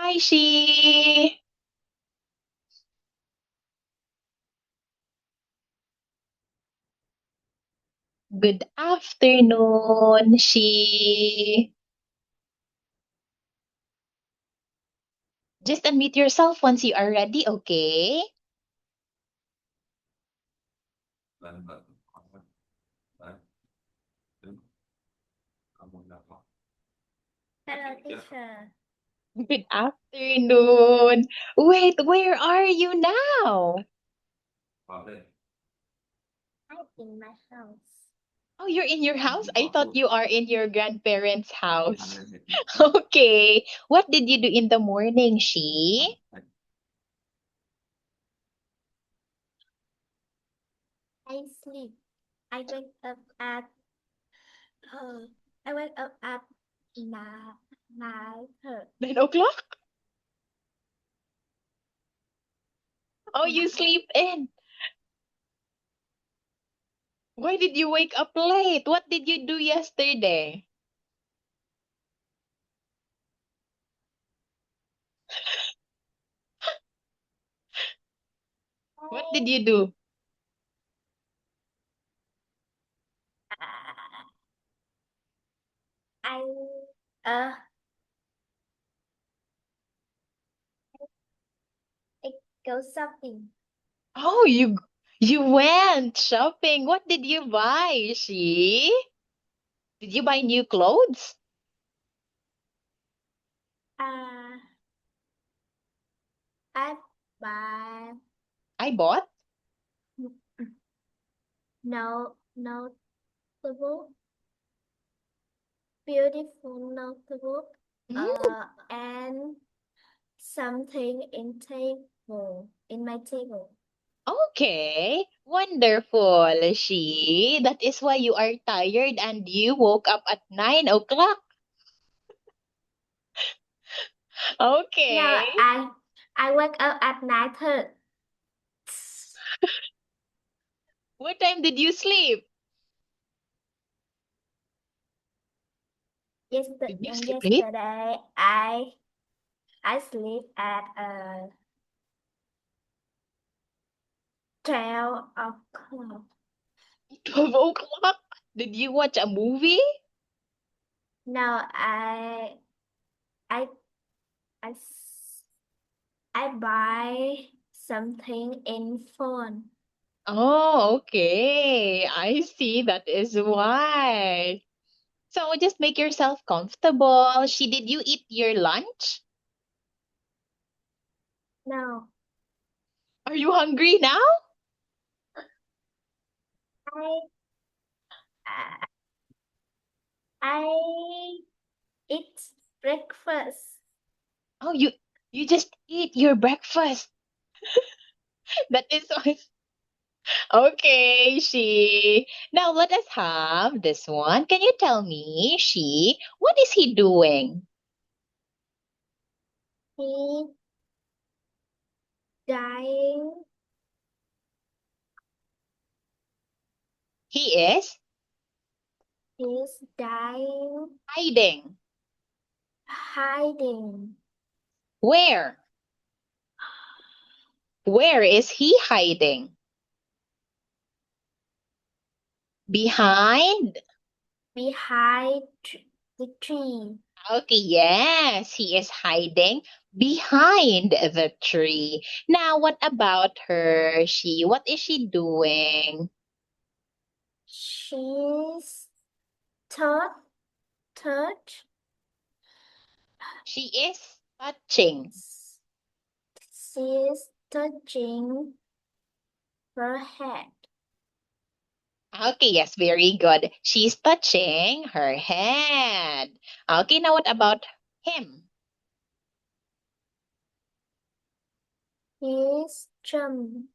Hi, She. Good afternoon, She. Just unmute yourself once you are ready, okay? Hello, teacher. Good afternoon. Wait, where are you now? I'm in my house. Oh, you're in your house? I thought you are in your grandparents' house. Okay. What did you do in the morning, She? I sleep. I wake up at uh, I wake up at 9:30. 9 o'clock? Oh, you sleep in. Why did you wake up late? What did you do yesterday? What did you do? I uh I go shopping. Oh, you went shopping. What did you buy, She? Did you buy new clothes? Uh, I buy I bought. notebook, beautiful notebook, Mm, and something in my table. okay, wonderful, She. That is why you are tired and you woke up at 9 o'clock. No, Okay. I wake up at 9:30. What time did you sleep? Did you sleep late? Yesterday, I sleep at 12 o'clock. 12 o'clock? Did you watch a movie? No, I I s- I buy something in phone. Oh, okay. I see. That is why. So just make yourself comfortable. She, did you eat your lunch? No, Are you hungry now? I I eat breakfast. Oh, you just eat your breakfast. That is why. Okay, she. Now let us have this one. Can you tell me, she, what is he doing? He dying. He is He's dying. hiding. Hiding. Where? Where is he hiding? Behind? Behind the tree. Okay, yes, he is hiding behind the tree. Now, what about her? What is she doing? She's third, third. She is touching. She's touching her head. Okay, yes, very good. She's touching her head. Okay, now what about him? He's jumping.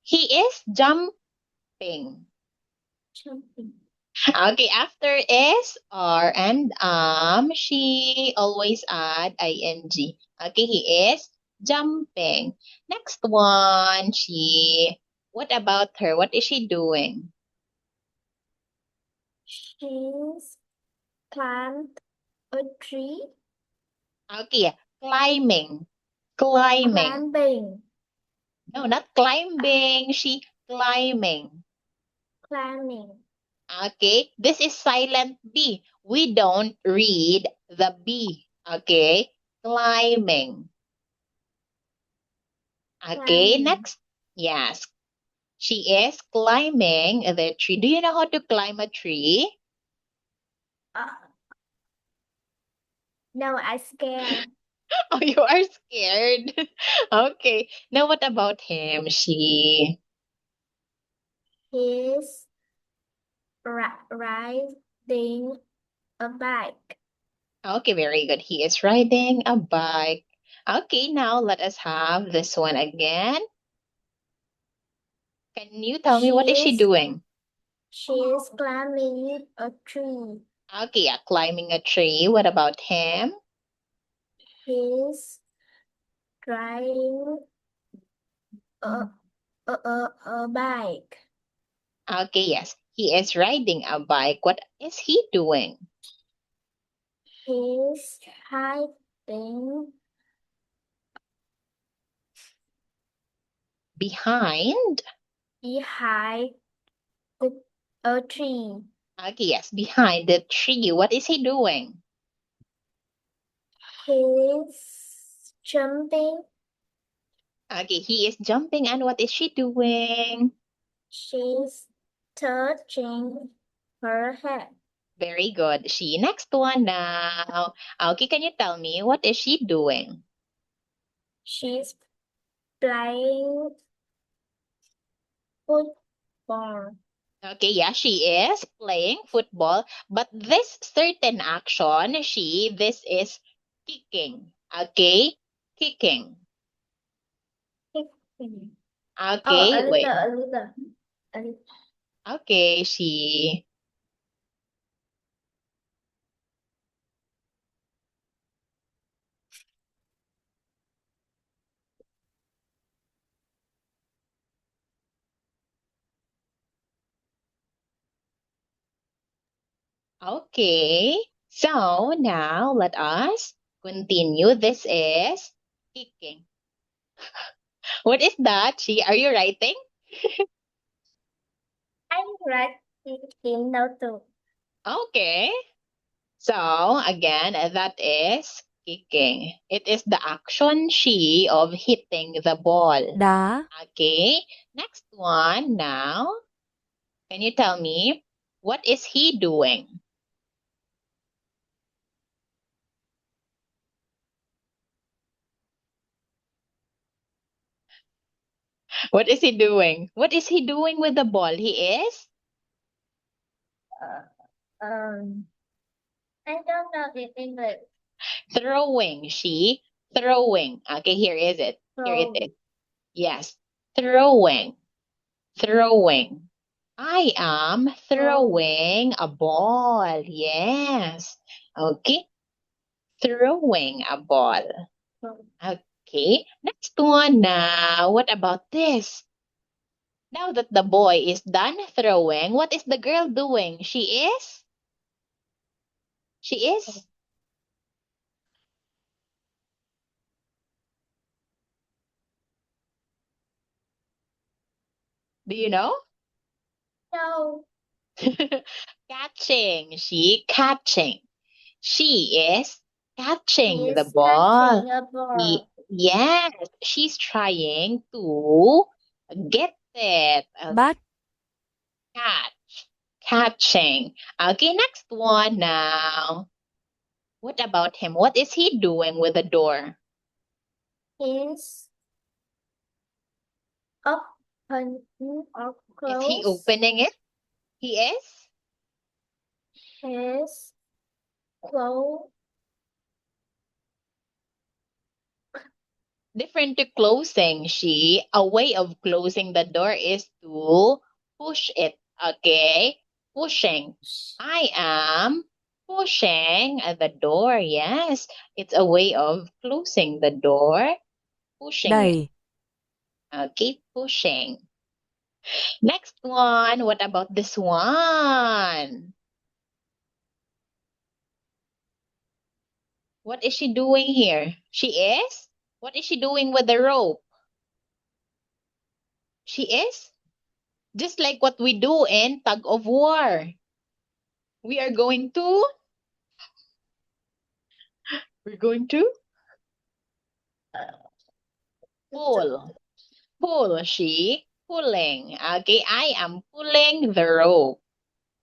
He is jumping. Jumping. Okay, after is or and she always add ing. Okay, he is jumping. Next one, she. What about her? What is she doing? She's climbed a tree. Okay, climbing. Climbing. Climbing. No, not climbing. She climbing. Climbing. Okay, this is silent B. We don't read the B. Okay, climbing. Okay, Climbing. next. Yes, she is climbing the tree. Do you know how to climb a tree? Uh, no, I scared. Oh, you are scared. Okay, now what about him? She. He's riding a bike. Okay, very good. He is riding a bike. Okay, now let us have this one again. Can you tell me what is she She's doing? she's climbing a tree. Okay, yeah, climbing a tree. What about him? He's riding a a bike. Okay, yes, he is riding a bike. What is he doing? He's hiding Behind? behind the, a tree. Okay, yes, behind the tree. What is he doing? He's jumping. Okay, he is jumping, and what is she doing? She's touching her head. Very good. She next one now. Okay, can you tell me what is she doing? She's playing football. Okay, yeah, she is playing football, but this certain action, this is kicking. Okay, kicking. Oh, Okay, a little, wait. a little, a little. Okay, she. Okay, so now let us continue. This is kicking. What is that? Are you writing? I'm writing now too. Okay. So again, that is kicking. It is the action of hitting the ball. đá, Okay. Next one now. Can you tell me what is he doing? What is he doing? What is he doing with the ball? He is Uh, um, I don't know the English. throwing. Throwing. Okay, here is it. Here it is. So, Yes. Throwing. Throwing. I am so, throwing a ball. Yes. Okay. Throwing a ball. so. Okay. Next one now. What about this? Now that the boy is done throwing, what is the girl doing? She is, do you know? No, Catching. Catching. She is catching the he's ball. catching a ball. Yes, she's trying to get it. bắt, Catch. Catching. Okay, next one now. What about him? What is he doing with the door? He's open or Is he close. opening it? He is? His close. Different to closing. A way of closing the door is to push it. Okay? Pushing. I am pushing the door. Yes. It's a way of closing the door. Pushing it. đẩy, Okay, pushing. Next one. What about this one? What is she doing here? She is? What is she doing with the rope? She is? Just like what we do in tug of war. We are going to? We're going to pull. Pull. She pulling. Okay, I am pulling the rope.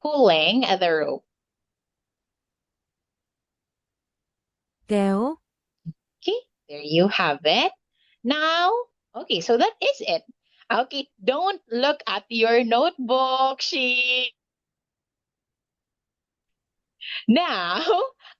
Pulling the rope. kéo, Okay, there you have it. Now, okay, so that is it. Okay, don't look at your notebook, she. Now,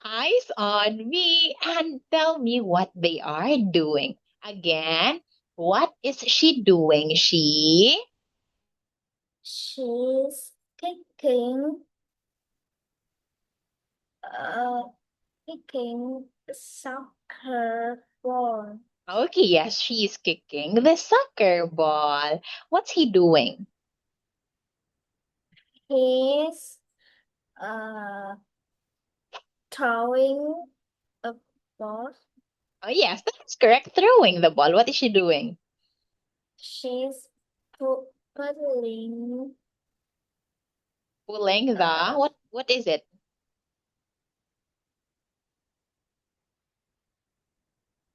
eyes on me and tell me what they are doing. Again, what is she doing? She's kicking uh kicking the soccer ball. Okay, yes, she is kicking the soccer ball. What's he doing? He's uh throwing a ball. Oh, yes, that's correct. Throwing the ball. What is she doing? She's pulling Pulling the what is it?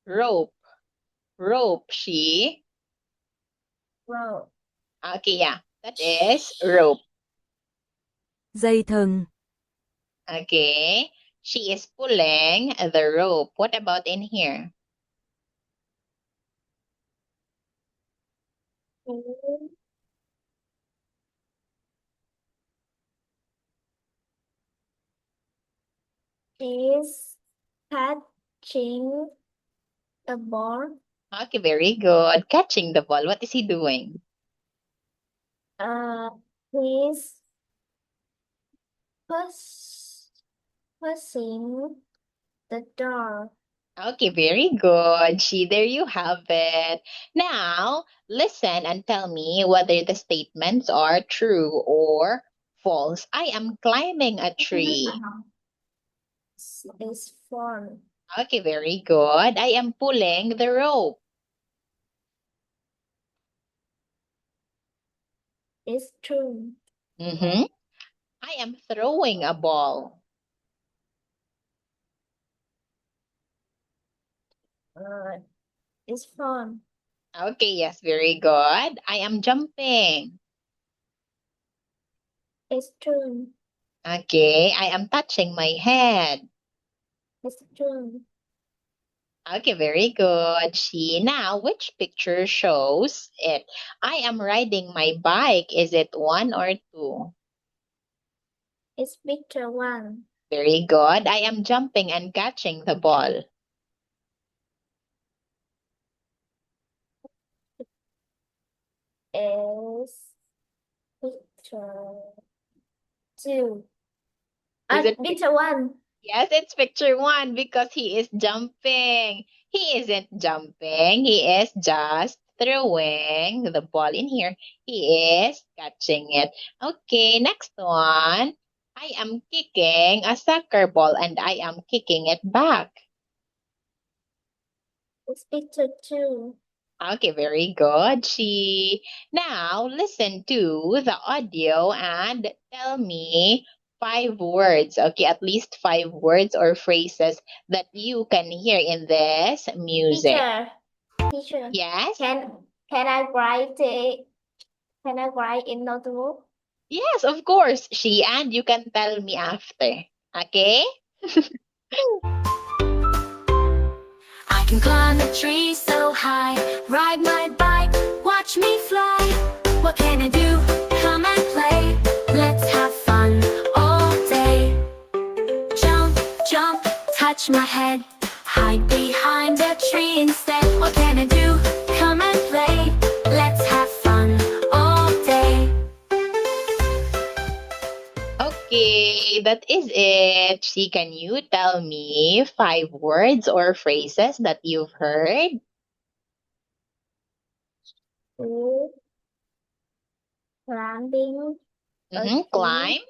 Rope. Rope. She. rope. Okay, yeah. That is rope. dây thừng, Okay. She is pulling the rope. What about in here? She's catching the ball. Okay, very good. Catching the ball. What is he doing? He's pushing the door. Okay, very good. She, there you have it. Now, listen and tell me whether the statements are true or false. I am climbing a tree. It's fun. Okay, very good. I am pulling the rope. It's true. Mm-hmm. I am throwing a ball. It's fun. Okay, yes, very good. I am jumping. It's true. Okay, I am touching my head. It's true. Okay, very good. She, now, which picture shows it? I am riding my bike. Is it 1 or 2? It's picture one. Very good. I am jumping and catching the ball. Is picture two. Is it Picture one. Yes, it's picture 1 because he is jumping. He isn't jumping. He is just throwing the ball in here. He is catching it. Okay, next one. I am kicking a soccer ball and I am kicking it back. It's picture two. Okay, very good. She, now listen to the audio and tell me 5 words. Okay, at least 5 words or phrases that you can hear in this music. Teacher. Yes? Can I write it? Can I write in notebook? Yes, of course. She, and you can tell me after. Okay? I can climb a tree so high, ride my bike, watch me fly. What can I do? Come and play. Let's have fun all day. Jump, jump, touch my head, hide behind a tree instead. What can I do? Come and play. Let's have fun all day. Okay, that is it. She, can you tell me 5 words or phrases that you've heard? Climbing a Mm-hmm. tree. Climb.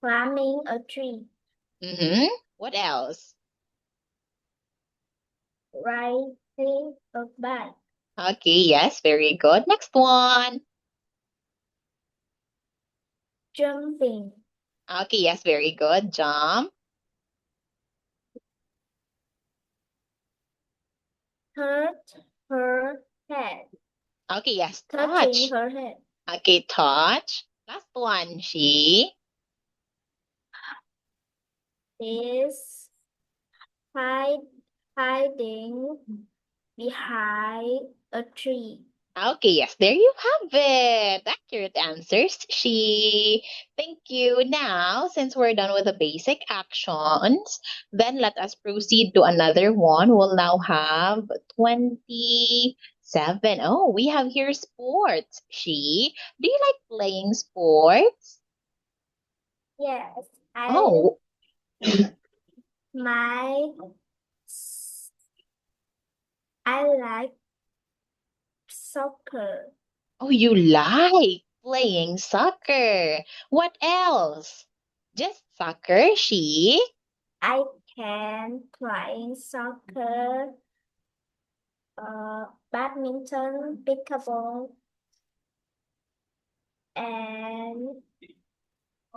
Climbing a tree. Mm-hmm. What else? riding a bike, Okay, yes, very good. Next one. jumping, Okay, yes, very good. Jump. hurt her head, Okay, yes, touching touch. her head, Okay, touch. Last one. She. is hide, hiding behind a tree. Okay, yes, there you have it. Accurate answers. She. Thank you. Now, since we're done with the basic actions, then let us proceed to another one. We'll now have 27. Oh, we have here sports. She. Do you like playing sports? Yes, Oh, my, I like soccer. oh, you like playing soccer. What else? Just soccer, she? I can play soccer, badminton, pickleball, and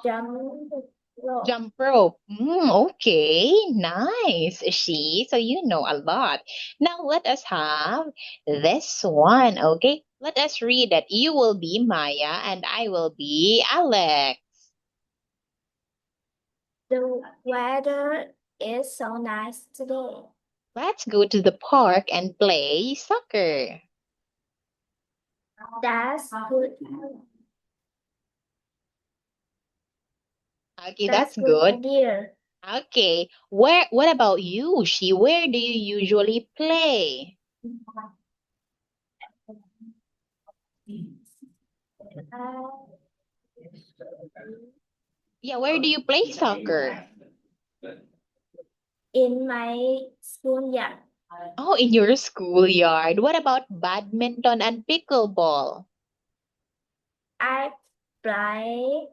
jump rope. Jump rope. Okay, nice. She, so you know a lot. Now let us have this one, okay? Let us read that. You will be Maya and I will be Alex. The weather is so nice today. Let's go to the park and play soccer. That's good. Okay, That's that's good good. idea. Okay, what about you, She? Where do you usually play? Uh, Yeah, where do you play soccer? in my schoolyard, Oh, in your schoolyard. What about badminton and pickleball? I play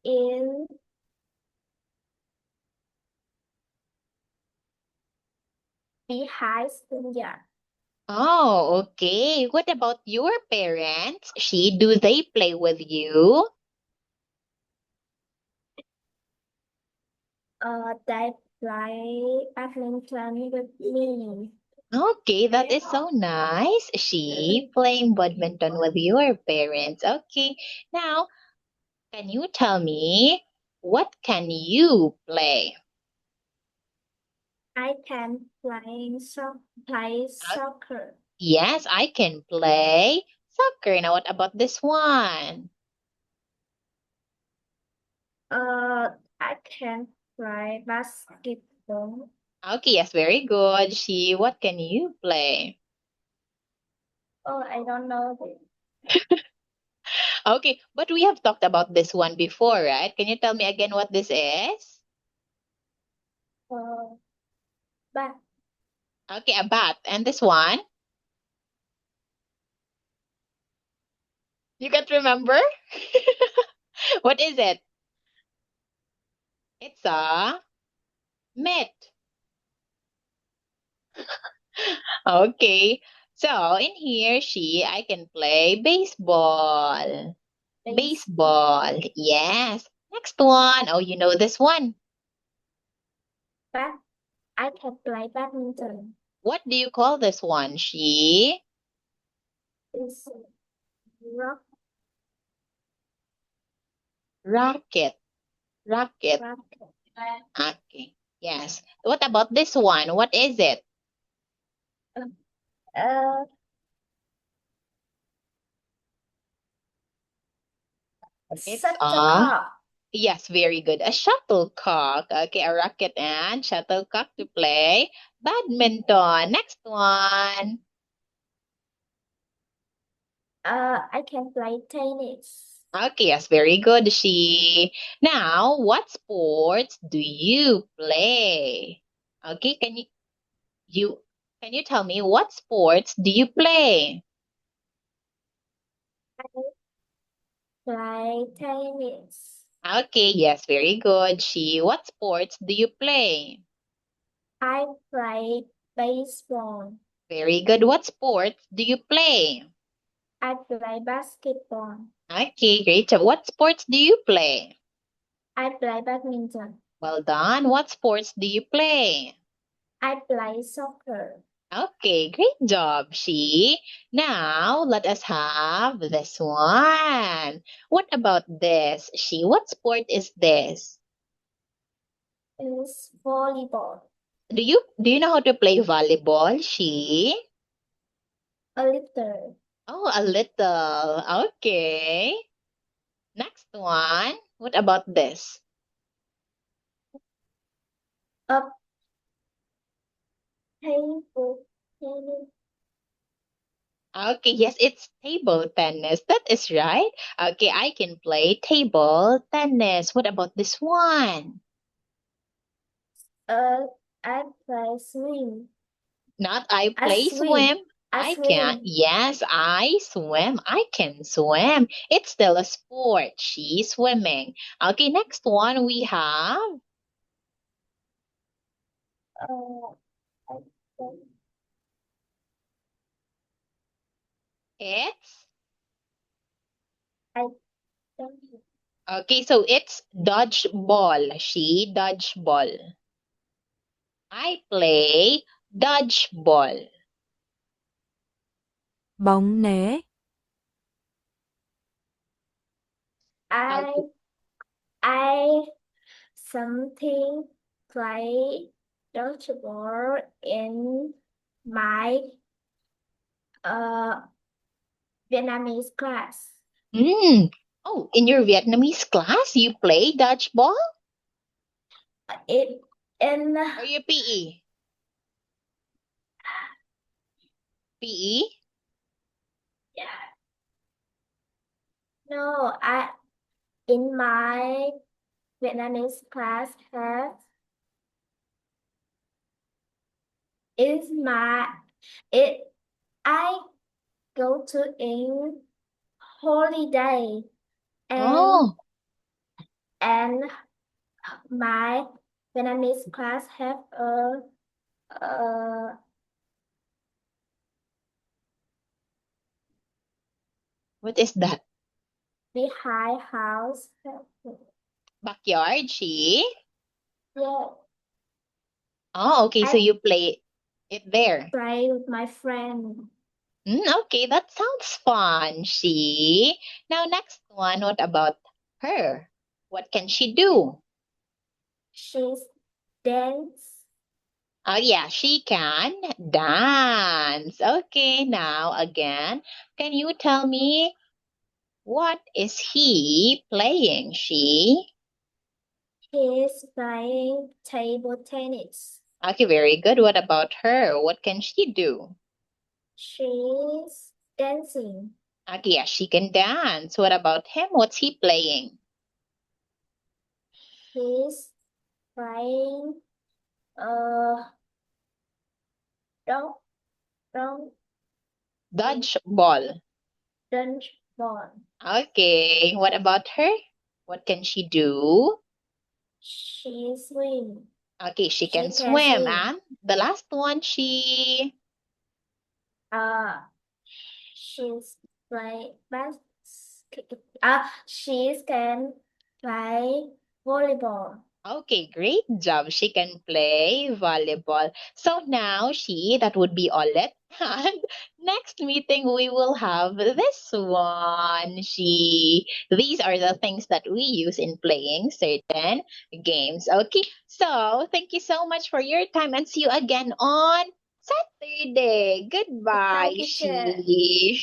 in behind schoolyard. Oh, okay. What about your parents? Do they play with you? They play badminton with me. Okay, that is so nice. She playing badminton with your parents. Okay, now can you tell me what can you play? I can play soccer. Yes, I can play soccer. Now, what about this one? I can play basketball. Okay, yes, very good. What can you play? Oh, I don't know this. Okay, but we have talked about this one before, right? Can you tell me again what this is? Uh, but Okay, a bat. And this one? You can't remember? What is it? It's a mitt. Okay. So in here, I can play baseball. Baseball. Yes. Next one. Oh, you know this one. but I can play badminton. What do you call this one? It's rock Racket. Racket. racket. Okay. Yes. What about this one? What is it? Uh, It's shuttlecock. yes, very good. A shuttlecock. Okay, a racket and shuttlecock to play badminton. Next one. I can play tennis. Okay, yes, very good. Now, what sports do you play? Okay, you can you tell me what sports do you play? Play tennis. Okay, yes, very good. What sports do you play? I play baseball. Very good. What sports do you play? I play basketball. Okay, great job. What sports do you play? I play badminton. Well done. What sports do you play? I play soccer. Okay, great job, She. Now, let us have this one. What about this, She? What sport is this? It's volleyball. Do you know how to play volleyball, She? A little. Oh, a little. Okay. Next one. What about this? A table tennis. Okay, yes, it's table tennis. That is right. Okay, I can play table tennis. What about this one? I play swim. Not I I play swim. swim. I I can. swim. Yes, I swim. I can swim. It's still a sport. She's swimming. Okay, next one we have. Uh, I play. It's I don't know. okay, so it's dodgeball. She dodgeball. I play dodgeball. Bóng né. I Okay. I something play dodgeball in my uh Vietnamese class. Mm. Oh, in your Vietnamese class, you play dodgeball? It in Or your PE? PE? no, I in my Vietnamese class have is my it I go to in holiday Oh, and my Vietnamese class have a what is that? behind house. Backyard, she? Yeah, Oh, okay, so I you play it there. play with my friend. Okay, that sounds fun, she. Now, next one, what about her? What can she do? She's dance. Oh, yeah, she can dance. Okay, now again, can you tell me what is he playing, she? He's playing table tennis. Okay, very good. What about her? What can she do? She's dancing. Okay, yeah, she can dance. What about him? What's he playing? He's playing don't don't Dodgeball. dodge ball. Okay, what about her? What can she do? She swim. Okay, she She can can swim. swim. And the last one, she... Uh, she's play basket. She can play volleyball. Okay, great job. She can play volleyball. So now that would be all it. And next meeting, we will have this one. These are the things that we use in playing certain games. Okay, so thank you so much for your time and see you again on Saturday. Bye, Goodbye, teacher. she.